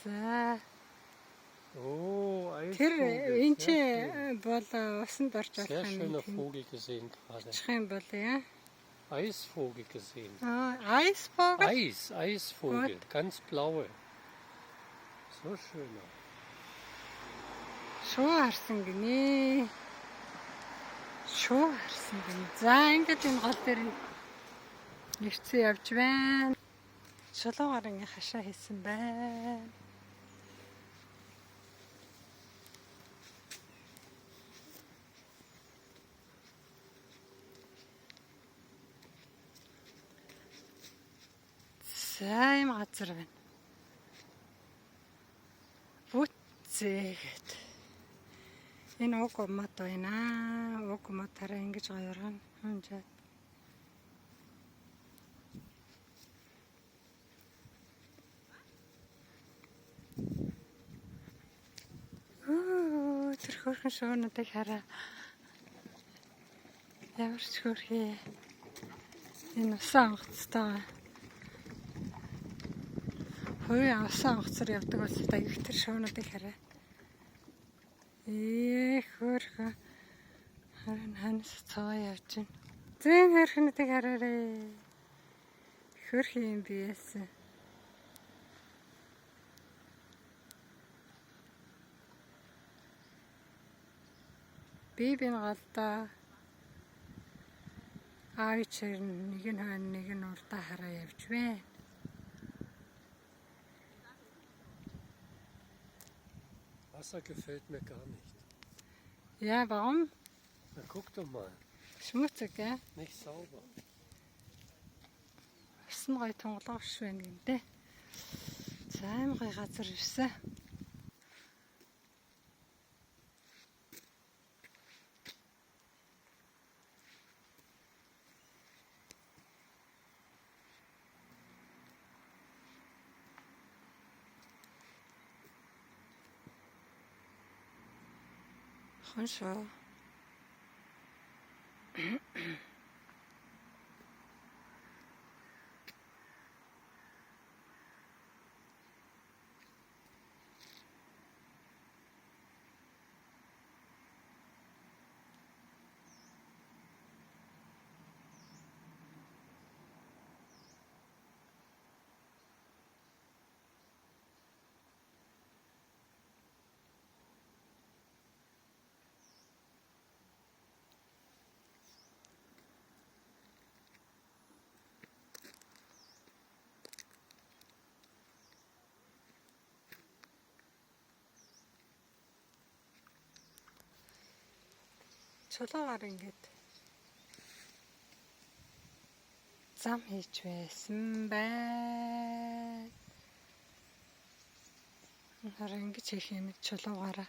За. Oh, Тэр Eisvogel. энэ чи Sehr schön. бол усанд орж Sehr болох schöner юм. Vogel gesehen gerade. Чих юм бол яа. Eisvogel gesehen. Eisvogel. Eisvogel, ganz blaue. So schöner. Шуу харсан гинэ. Шуу харсан гинэ. За ингээд энэ гол дээр нэрцэн явж байна. Шулуугаар ингээ хашаа хийсэн байна. Сайн газар байна. Бүтцээгээд. Энэ уг мод байна. Уг модаараа ингэж гоёргоно. Хонжаад. Тэр хөрхөн шуунуудыг хараа. Ямар ч хөрхий. Энэ усан онгоцтой. Хөөе усан онгоцор явдаг бол их тэр шуунуудыг хараа. Хөрхөн. Харин ханас цаа явж байна. Зэн хөрхнүүдийг хараарай. Хөрхий юм биесэн. Бибин галдаа аавчэр нэг нь хойно нэг нь урдаа хараа явж байна. Wasser gefällt mir gar nicht. Ja, warum? Na, guck doch mal. Schmutzig, ja? Nicht sauber. Ус нь гоё тунгалгавш байна гэнтэй. За аим гоё газар ирсэн. Хоншоо. Чулуугаар ингээд зам хийж байсан байна. Харин ингэж хийх юм чулуугаараа.